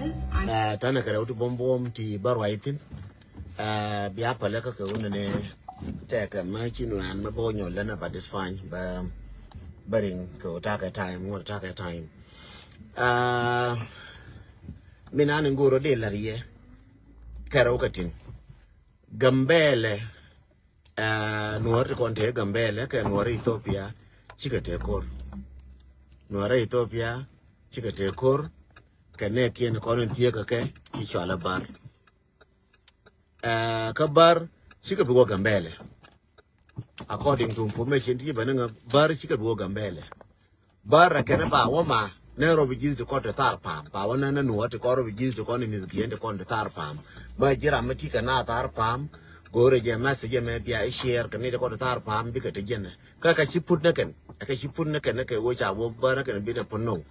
Office. Tana kare utu bombom ti barwaitin biya pale ka ka wona take a machine and my boy lena but it's fine but baring ko take time what take time minani ngoro de larie kare ukatin gambele nuar konte gambele ka nuar Ethiopia chikate kor nuar Ethiopia chikate kor kane kien kono tie ka ke kichwala bar kabar chika bigo gambele according to information ti bananga bar chika bigo gambele bar kana ba wama Nairobi jiz to kote tar pam ba wana na nuwa to koro jiz to kono mizgiende kote tar pam ba jira matika na tar pam gore je message me bia share kan ne kote tar pam bi ka te jene ka shiput na kan ka shiput na kan ka wo cha wo bar kan bi da ponno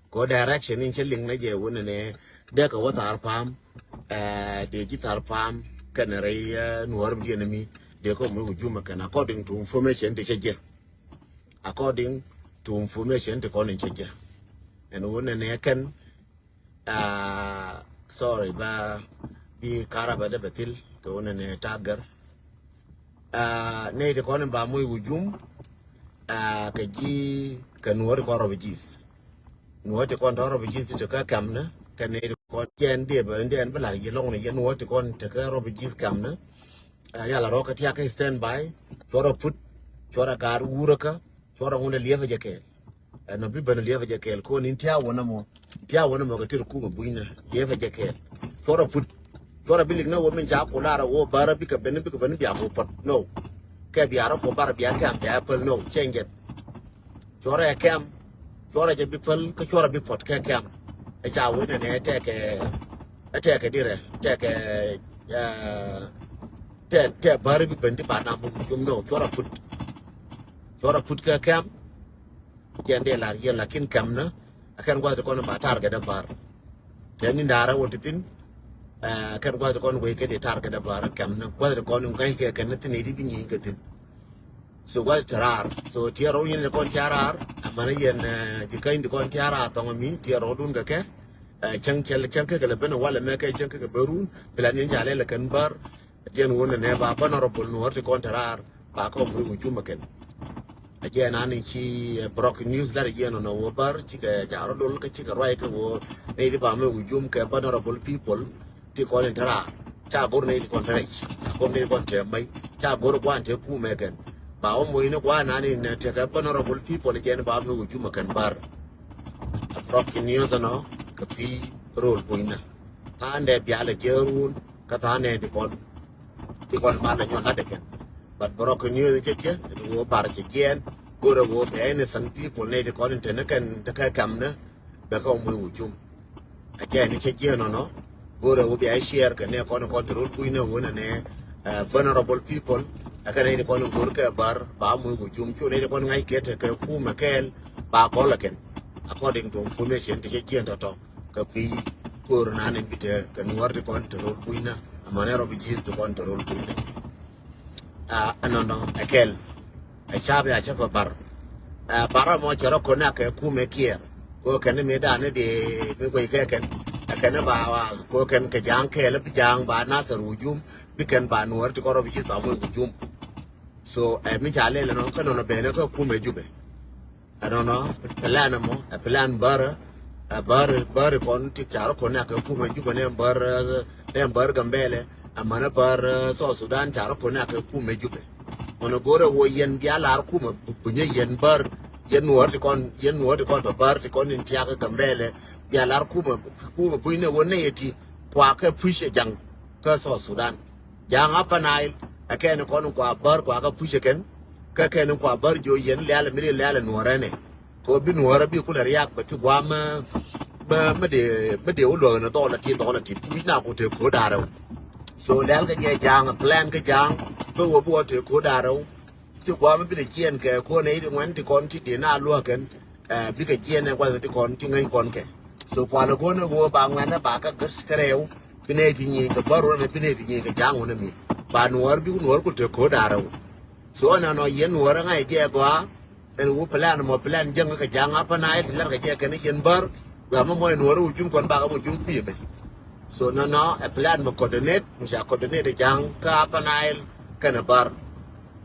ko direction in chelling na je wona ne de ka wata tar pam de ji tar pam kan rai nuwar bi enemy de ko mu hujuma kan according to information te cheje according to information te kono cheje and wona ne kan sorry ba bi karaba da batil ko wona ne tagar ne de kono ba mu hujum ka ji kan nuwar ko robijis nuwar te kono robijis te ka kamna kan ne ko jen de ba nden ba la ye long ne ye nuwar te kono te ka robijis kamna ya la roka tia ka stand by chora put chora gar uraka chora ngone lieva jakel no bi bana lieva jakel ko nin tia wona mo ka tir ku buina lieva jakel chora put chora bilik na wo men ja ko lara wo bara bi ka ben biya ko pot no ka biya ro ko bara biya kam biya pel no change chora ya kam chora je bi pel ka chora bi pot ka kam e cha wo ne te ke dire te ke te bar bi bendi ba na mu jum no chora put ka kam kende la ye lakin kam na akan gwa ko na ba targa da bar tani ndara wotitin kan gwa ko no ke de targa da bar kam na gwa ko no kai ke kan tin di bi nyi gatin so gwa tarar so tiaro yin ko tiarar amana yen ji kai ndi ko tiara to mi tiaro dun ga ke chang ke ga bana wala me kai chang ke ga barun plan yin jale la kan bar jen wona ne ba honorable no worti kontarar ba ko mu hujuma ken again ani chi brok news dar jen no wo bar chi ga jaro dol ka chi ga roi ka wo ne di ba mu hujum ka honorable people ti ko len tara cha gor ne di kontarach cha gor ne kon te mai cha gor kwan te ku me ken ba o mo ine kwa na ni ne te ka honorable people jen ba mu hujuma ken bar brok news no ka pi role boina ande biala jerun ka tane di kon ti kon mala nyon la deken but brok news cheche wo bar chechen gore wo be ne san people ne de kon te ne kan de ka kam ne be ko mu hujum again ni cheche no gore wo be share ka ne kon control ku ne wona ne vulnerable people aka ne de kon gore ka bar ba mu hujum chu ne de kon ngai kete ka ku makel ba ko la ken according to information te cheche to ka pi kor na ne bite kan warde control ku ina amanero bijis to control kuine anono akel chabe a chapa bar bara mo chero kona ke kume kier ko ken me da ne de me ko ke ken ken ba wa ko ken ke jang ke le jang ba na sarujum bi ken ba nuor to koro bijis ba mo jum so mi chale le no kono no bene ko kume jube anono plan mo plan bar bar kon ti charo kona ke kume jube ne bar gambele amana bar so Sudan charo kona ke kume jube ono gore wo yen bia lar kuma bunye yen bar yen nuor to bar ti kon in tiaga gambele bia lar kuma buine wonne yeti kwa ke pushe jang ka so Sudan jang apa nail akene kon kwa bar kwa ka pushe ken ka ken kwa bar jo yen lala mi lala nuorane ko bi nuora bi kula riak ba ti gwa ma de ulo na to la ti pi na ko te ko daro so lal ga je jang plan ga jang ko wo bo te ko daro ti gwa ma bi de kien ke ko ne ri ngwan ti kon ti de na lo ken bi ga kien ne kwa ti kon ti ngai kon ke so kwa lo ko ne wo ba ngwan na ba ka gas kreu bi ne ti ni ga baro ne bi ne ti ni ga jang wona mi ba nuor bi nuor ko te ko daro so na no yen nuor ngai je gwa en wo plan mo plan jang ka jang apa na ti lar ga je ken yen bar wa mo mo nuora ujum kon ba ga mo jum pi me so no a plan mo coordinate mo sha coordinate jang ka panail kana bar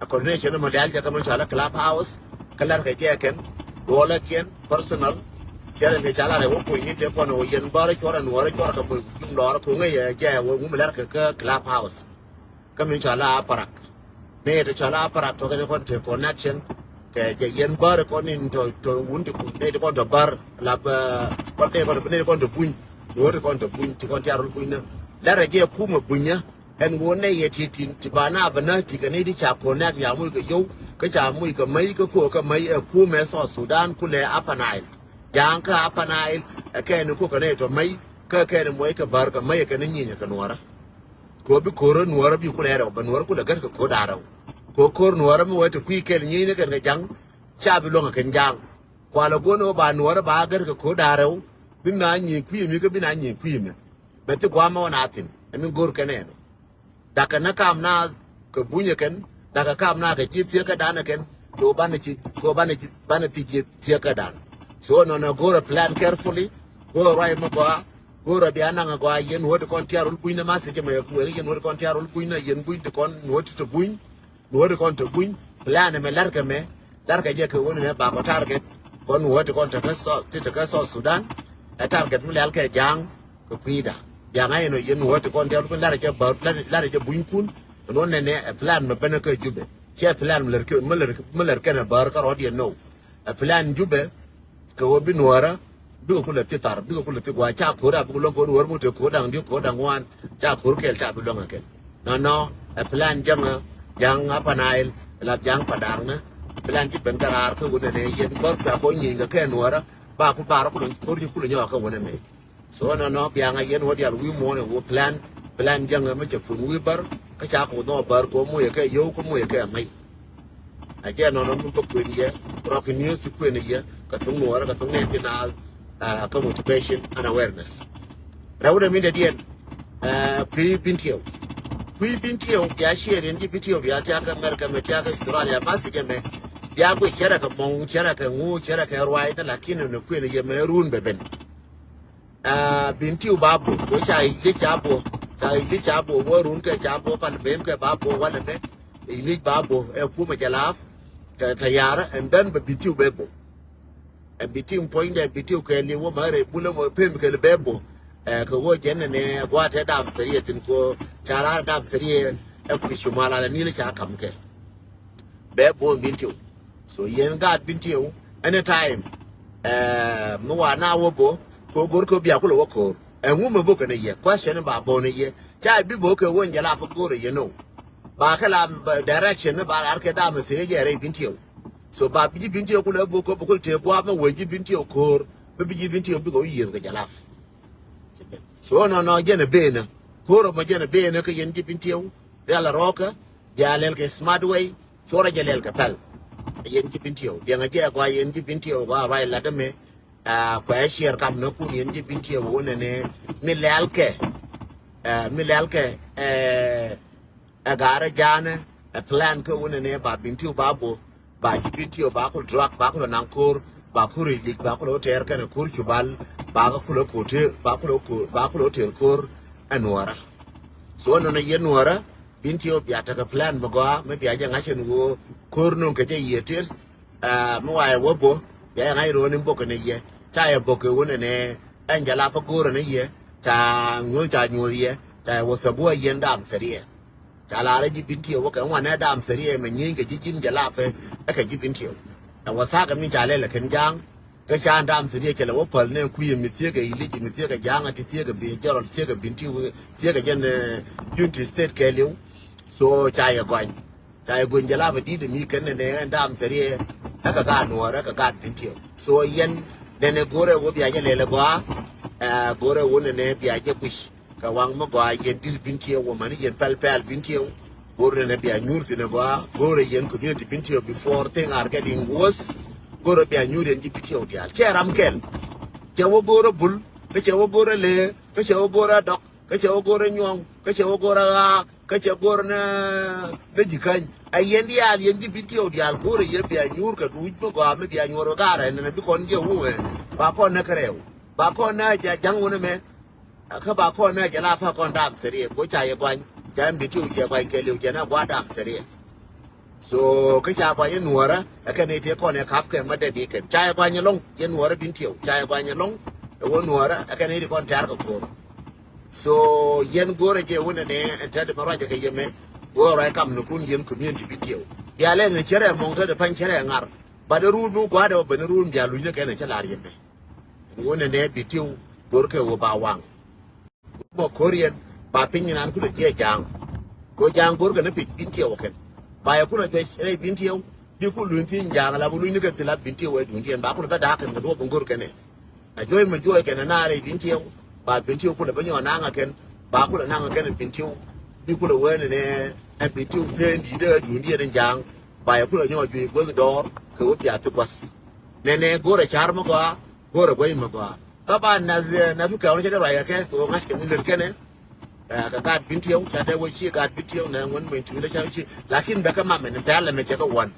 a coordination mo dal ja ka mo shala clubhouse kalar ka je ken dola ken personal chere me chala re wo ko ni te ko no yen bar chora nuora chora ka mo jum lor ko ngai ja wo mo lar ka clubhouse ka mo shala parak ne to chala parak to ka kon te connection ke je yen bar ko ni to wundi ko ne ko to bar la ko ne ko to bun nuora ko to bun ti kon tiarul bun na la re je kuma bunya en wone ye titin ti bana bana ti ka ne di cha ko na ya mu ga yo ka cha mu ka mai ka ko ka mai ku me so Sudan ku le apanail yang ka apanail ka ne ko ka ne to mai ka ne mo ka bar ka mai ka ne ni ka nuora ko bi ko ro nuora bi ku le ra ba nuora ku da gar ka ko da ra ko kor nuora mo wata ku ke ni ne ka jang cha bi lo ka jang kwa la go no ba nuora ba gar ka ko da ra bi na ni ku mi ka bi na ni ku mi ba ti kwa ma na tin amin gor ka ne daga na kam na ka bunye ken daga kam na ka ji tiya ka dana ken to bana ci ko bana ti ji tiya ka dan so no go plan carefully go right mo go ra biana nga go yen wodi kon tiarul buina ma se jema ku yen wodi kon tiarul buina yen buin to kon wodi to buin wodi kon to buin plan me larga je ka woni ne ba ko target kon wodi kon to ka so Sudan a target mu lal ka jang ko kuida yang ai no yen wodi kon tiarul buin lar je buin kun non ne plan me bana ka jube ke plan mular kana bar ka rodi no plan jube ka wobi nuara bi ko le titar bi ko le tigwa cha ko ra bi ko ko wor mo te ko dang di ko dang wan cha ko ke cha bi lo ngaken no plan jang apa nail la jang padang na plan ji ben karar ko wona ne yen bor ka ko nyi ga ke nuara ba ko ba ko ko ni ko le nyawa ka wona me so no bi anga yen wodi al wi mo ne wo plan jang ma che pun wi bar ka cha ko no bar ko mo ye ke yo ko mo ye ke mai aje no mo ko ko ni ye rock news ko ni ye ka tung nuara ka tung ne tinal motivation and awareness. Rawda min da dien kui bintio ya share ndi bintio ya ta ka America me ta ka Australia masige me ya go kera ka mon kera ka ngu kera ka rwai da lakini no kwene ye me run beben bintio babu ko cha ile chabo wo run ka chabo pan bem ka babu wala me ile babu e kuma jalaf ta yara and then bintio bebo a bitim point a bitiu ke li wo mare bulo mo pem ke bebo ko wo jenne ne gwa te dam seriye tin ko chara dam seriye e ku shumala ni le cha kam ke bebo bitiu so yen ga bitiu anytime mo wa na wo bo ko gor ko bia ko lo ko enwu mo bo ke ne ye question ba bo ne ye cha bi bo ke wo njala fa gor ye no ba kala direction ba ar ke dam seriye je re bitiu so ba biji binti ko le boko boko te ko ama weji binti okor be biji binti obi go yir ga jalaf so no jene bena koro ma jene bena ka yen binti o yala roka ya lel ke smart way chora jalel ka tal yen binti o ya ngaje ko yen binti o ga rai la de me ko e share kam no ku yen binti o wona ne mi lel ke agara jana a plan ko wona ne ba binti o babo ba jibintio ba ko drug ba ko nankor ba ko rilik ba ko ter kan ko chubal ba ko ko ter ba ko ter kor anwara so no na yenwara bintio biata ka plan mo ga me bia ja ngachen wo kor no ke je yeter mo wa wo bo ya ngai ro ni boko ne ye ta ya boko wona ne anjala fa goro ne ye ta nyu ye ta wo sabo yenda am seriye Chala jibinti wo kan wana da amsari me nyinga jijin jala fe aka jibinti da wasaka min jale la kan jang ka cha da amsari ke la wopal ne ku yi mitie ga iliji mitie ga janga titie ga bi jaro titie ga binti tie ga jen unity state ke lew so cha ya gwan jala ba di da mi kan ne da amsari aka ga nuwara ka ga binti so yen ne gore wo biya jale la ba gore wona ne biya je kush ka wang mo gwa yen dil binti wo mani yen pal binti gore ne biya nyurti ne gwa gore yen community binti before thing are getting worse gore biya nyuri en binti o dial cheram kel che wo gore bul ke che wo gore le ke che wo gore dok ke che wo gore nyong ke che wo gore ke che gore na jikan ay yen dial yen binti o dial gore ye biya nyur ka du mo gwa me biya nyoro gara ne bi kon je wo ba kon na krew ba ko na ja jang wona me ka ba ko na ja la fa kon dam serie ko cha ye kwan jam bi tu je kwan ke liu je na kwa dam serie so ka cha kwa ye nuora ka ne te ko ne kap ke ma de di ke cha ye kwan ye long ye nuora bin tiu cha ye kwan ye long wo nuora ka ne di kon tar ko so yen gore je wona ne ta de mara je ke ye me go ra kam no kun yen community bi tiu ya le ne chere mo to de pan chere ngar ba de ru nu kwa de ba ne ru ya lu ne ke ne cha la ye me wona ne bi tiu gor ke wo ba wang mo korean ba pin nan ku je jang ko jang gor ke ne bin tiu ken ba ya ku na je re bin tiu di ku lu tin jang la bu lu ne ke tila bin tiu we dun dien ba ku ba da kan do bo gor ke ne a joy ma joy ke na re bin tiu ba bin tiu ku le ba nyo na nga ken ba ku le na nga ken bin tiu di ku le we ne a bin tiu pen di de dun dien jang ba ya ku le nyo ju go do ke wo pya tu kwas ne gor char mo ko gor go ma ko طبعا ناس كانوا كده رايك ko ngas ke milir kene ka gad bintiyo cha da wuci gad bintiyo na wani mai tula cha wuci lakin da kama men dala me ce ka wan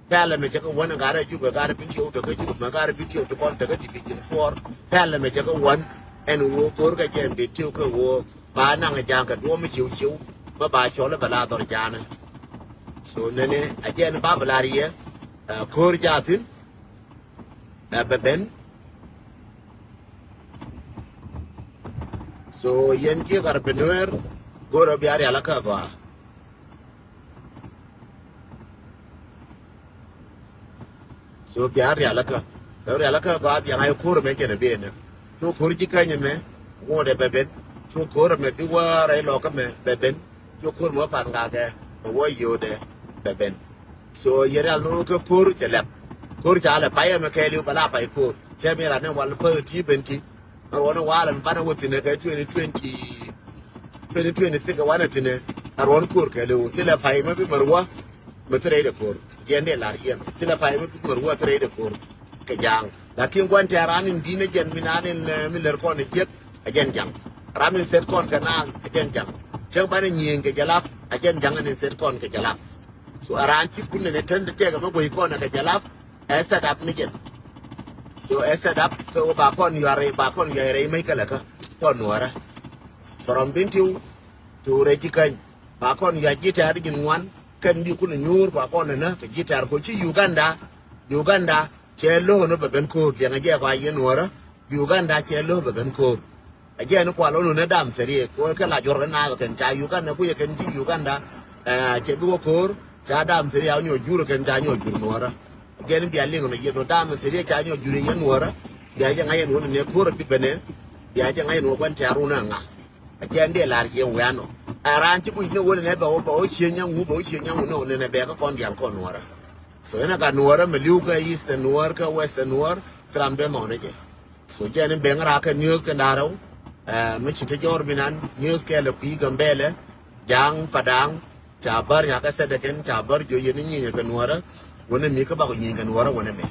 dala me ce ka wan ga ra ju ga gar bintiyo to ka ju ma gar bintiyo to kon daga division 4 dala me ce ka wan en wo gor ga jen bintiyo ka wo ba na ga jang ka do mi chiu chiu ba ba cho la bala dor jana so nene a jen ba balariye kor jatin ben so yen ki garbenuer goro biari alaka ba so biari alaka ba bi ay kor me gene bene so kor ji kanye me ngode beben so kor me bi wa re lo ka me beben so kor mo pan ga ke wo yode beben so yere alo ko kor chelap kor chala pa ye me ke li bala pa kor che me ra ne wal pa ti benti arwana wala mpana wotine ka 2026 wana tine arwan kur ka lewo tila pai ma bi marwa matre de kur jende lar yen tila pai ma bi marwa tre de kur ka jang lakin gwan taranin dine jen minanin mi ler kon jek ajen jang ramin set kon kana ajen jang chen bana nyen ke jalaf ajen jang ne set kon ke jalaf so aranti kunne ne tande tega ma boy kon ka jalaf esa dap ni jen so I set up ko ba kon yare mai kala ka kon wara from bintiu to rejikan ba kon ya jita rigin wan kan bi kun nyur ba kon na ka jita ko ci Uganda ce lo no ben ko ya ngaje ba yen wara Uganda ce lo ben ko aje no kwa lo no dam seri ko kala jor na ka ta Uganda ku ye kan ji Uganda ce bi ko cha dam seri ya nyo juro kan ta nyo juro wara gen bi alingo no yeno dam seri cha nyo jure yen wora ya ja ngayen wona ne ko bi bene ya ja ngayen wo ban taruna nga agende lar yen wano aran ti ku ne wona ne ba o shenya ngu ba o shenya ngu no ne be ka kon dial kon wora so ena ka wora me liu ka east and wora ka west and wora trambe no ne je so gen be ngara ka news ka daro me chi te jor binan news ka le ku gambele jang padang chabar ya ka sedeken chabar jo yen ni ka wora wona mi ka ba ko nyinga wora wona me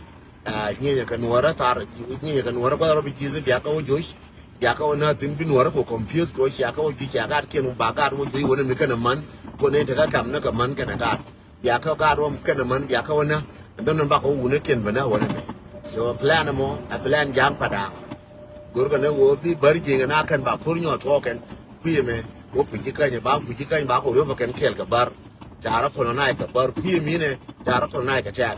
nyenya kan wora tar nyenya kan wora ba robi jize biya ka wojosh biya ka wona tin bin wora ko confuse ko shi aka woji shi aka ken ba ga ro joyi wona mi kana man ko ne ta ka kam na ka man kana ga biya ka ga ro kana man biya ka wona don ba ko wona ken bana wona me so plan mo a plan jang pada gor ka ne wo bi bar jinga na kan ba kurnyo to ken kuye me wo puji ka ba ko ro ba ken kel ka bar jara ko na ka bar kuye mi ne jara ko na ka ta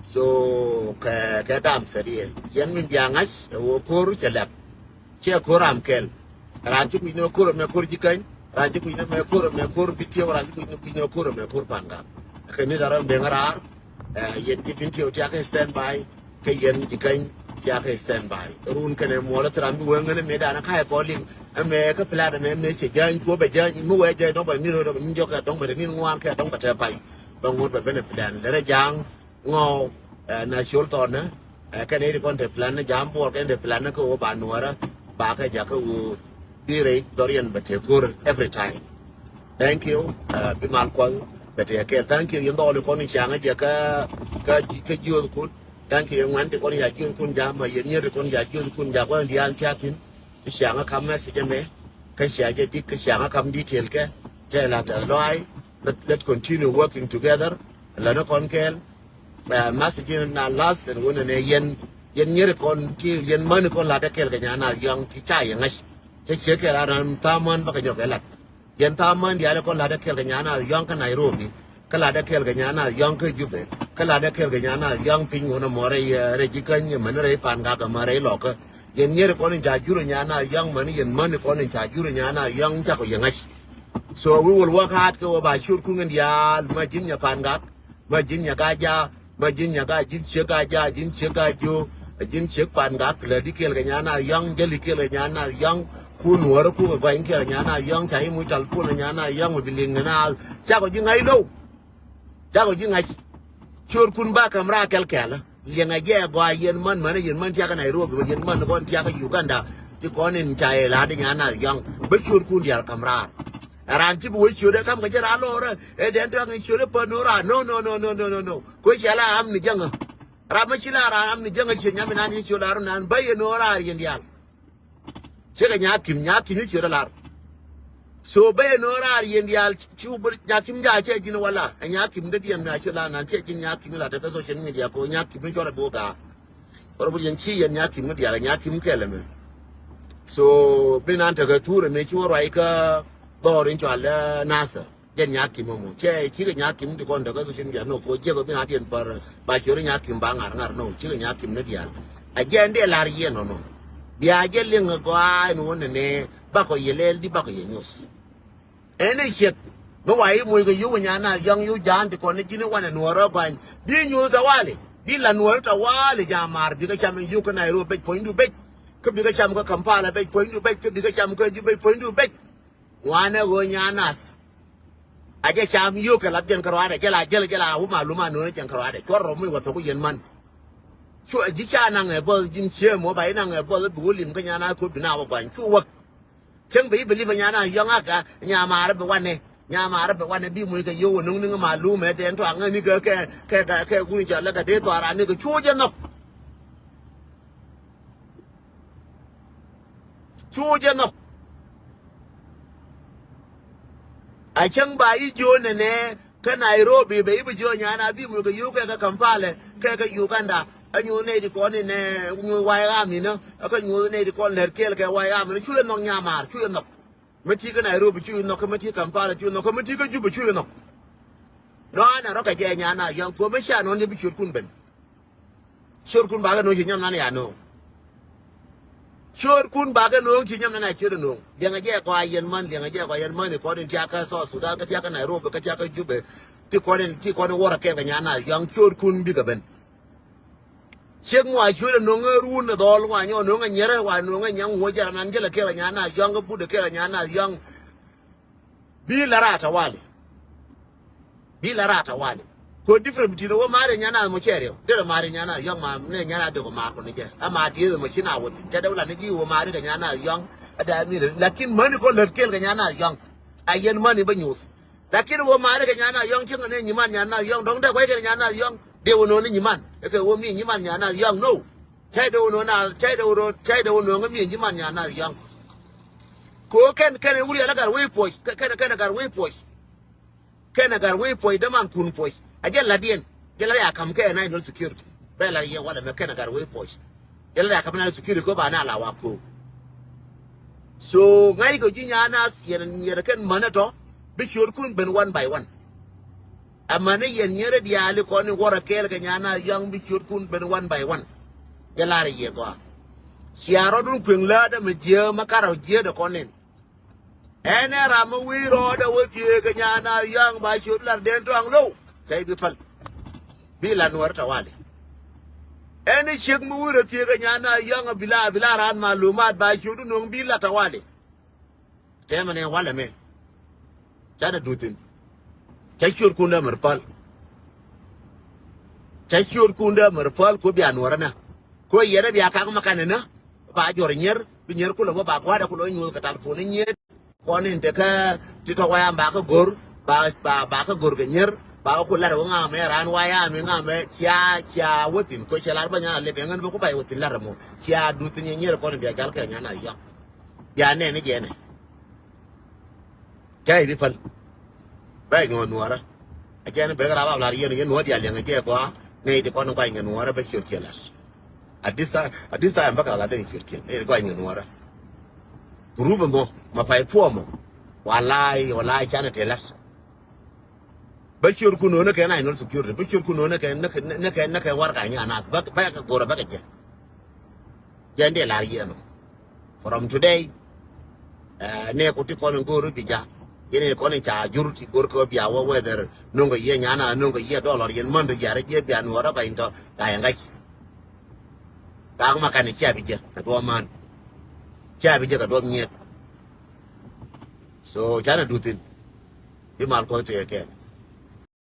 so ka dam sari yen min biangas wo koru chelap che koram kel ranti ku no koro me kor jikan ranti ku no me kor bitie ranti ku no koro me kor panga ka ni daram be ngarar yen ki binti o ka stand by ka yen jikan ka stand by run kane mo la tram bi wengane me dana ka ko ling me ka plada me che jan ko be jan mu we je do ba ni ro do ni joka dong ba ni ngwan ka dong ba ta pai ba ngot ba bene plan le jang ngo na shol ton na ka ne kon te plan na jam por ka de plan na ko ba nuara ba ka ja ko dire dorian ba te kur every time thank you bi mal ko ba te ke thank you yendo le kon changa ja ka ju ko thank you ngwan te kon ya ju kun ja ma yen ne kon ya ju kun ja ko di an chatin changa kam message me ka sha je dik ka changa kam detail ke je la ta loi let's continue working together la no kon kel message na last and wona ne yen nyere kon ti yen man kon la da kel ga nyana yang ti cha yang as che che ke la ran taman ba ka jo ke lat yen taman dia kon la da kel ga nyana yang ka Nairobi ka la da kel ga nyana yang ka Jube ka la da kel ga nyana yang ping wona more re ji kan man re pan ga ma re lo ka yen nyere kon ja juro nyana yang man yen man kon ja juro nyana yang cha ko yang as so we will work hard ko ba shur ku ngen ya ma jin nya pan ga ma jin nya ga ja ma jin nya ga jin che ga ja jin che ga jo jin che pan ga le di kel ga nyana yang je li kel ga nyana yang ku nuor ku ga in kel nyana yang chai mu tal ku nyana yang bi ling na cha ko jin ai lo cha ko jin ai shur kun ba kamra kel kel le nga je gwa yen man tia ga Nairobi yen man ko tia ga Uganda ti ko nin chai la de nyana yang ba shur kun dia kamra aranti bu shure kam ga jara lora e den to ngi shure panora no ko shala am ni janga rama chila ra am ni janga che nyami nan ni shure lar nan baye nora yen dial che ga nyakim ni shure lar so baye nora yen dial chu bur nyakim ja che jin wala nyakim da diam na chula nan che jin nyakim la ta social media ko nyakim ni jora boga or bu yen chi yen nyakim dial nyakim keleme so binan ta ga ture me chi woro ai ka borin cho ala nasa jen nyaki momo che chi ga nyaki ndi kon daga so shin ga no ko je go bina dien par ba chori nyaki ba ngar no chi ga nyaki ne dial a je nde lar ye no bia je ling go ai no ne ba ko yelel di ba ko yenyos ene che no wai mu ga yu nya na yang yu jan di kon ne jini wana no ro ban bi nyu ta wale bi la no ta wale ja mar bi ga cham yu ko Nairobi point du be ko bi ga cham ko Kampala be point du be ko bi ga cham ko ju be point du be wane go nyanas aje cham yu ka labjen karwade jela hu maluma no jen karwade chorro mu wato ku yen man so ji cha na nge bo jin che mo bai na nge bo bu lim ka nyana ko bina wa gwan chu wa chen bi beli nyana yang aka nya mare be wane bi mu ka yu no ning maluma den to an ni ka ke gu ja la ka de to ara ni ka chu je no a can ba yi jo ne ka Nairobi bai bi jo nyana bi mu ga yu ka Kampala ka Uganda anyu ne di ko ne nyu wai ga mi no ka nyu ne di ko ler kel ka wai ga mi chu no nya mar chu no mati ka Nairobi chu no ka mati Kampala chu no ka mati ka Juba chu no ana ro ka je nyana yang ko me sha no ne bi shur kun ben shur kun ba ga no je nyam na ya no shur kun ba ga no ji nyam na chir no lenga je ko ayen man ko din tia ka so Sudan ka tia ka Nairobi ka tia ka Juba ti ko ne wora ke ga nyana yang shur kun bi ga ben shek mo a shur no ngaru na dol wa nyo no nga nyere wa no nga nyang ho jara nan jela ke ga nyana yang ga bude ke ga nyana yang bi larata wale ko different between wo mare nyana mo chere de mare nyana yang ma ne nyana de ko ma ko ne je ama de mo china wo ta dawla ne ji wo mare ga nyana yang ada mi lakin man ko lerkel ga nyana yang ayen man ba news lakin wo mare ga nyana yang kin ne nyiman nyana yang dong da kwai ga nyana yang de wo no ne nyiman e ke wo mi nyiman nyana yang no chai de wo no ga mi nyiman nyana yang ko ken wuri ala gar we poi ken gar we poi da man kun poi aje ladien jela ya kam ke national security bela ye wala me ken gar we poi jela ya kam national security ko ba na lawa ko so ngai go jinya nas yen ken manato bi shur kun ben one by one amane yen nyere diali ko ni wora kel ga nyana yang bi shur kun ben one by one jela re ye go siaro dun kun la da me je makara je da konen ene ramu wiro da wotie ga nyana yang ba shur lar den to ang lo kai bi fal bi la nuwar ta wale ene shek mu wiro tie ga nyana yang bila ran malumat ba shur no bi la ta wale temane wala me cada dutin shur kunda marfal ko bi anwarana ko yere bi aka makana na ba jor nyer bi nyer ko lo ba gwada ko lo nyu ka telefon nyer ko ni te ka ti to waya ba ka gor ba ka gor ga nyer ba ko la nga me ran waya mi nga me cha wotin ko chelar ba nya le be ngan ko ba wotin la mo cha dutin nyer ko ni bi gal ka nya na ya ne ni je ne kai bi fal ba nyo nuara a je ne be ga ba la yen no dia le nga je ko ne ti ko no ba nyo nuara ba shur chelas at this time baka la de chirkin e ko nyu nuara group mo ma pai po mo wallahi chana telat bashir kuno ne kana inol security bashir kuno ne kana war ka nya nas ba ka gora ba ka je jande la yeno from today ne ko ti kono goro bija yene ko ne cha jurti gor ko biya wa weather nongo ye nyana nongo ye dollar yen mando jare je biya no ra ba into ka yanga ta ma kan cha bija ka do man cha bija ka do nyet so jana dutin bi mal ko te ke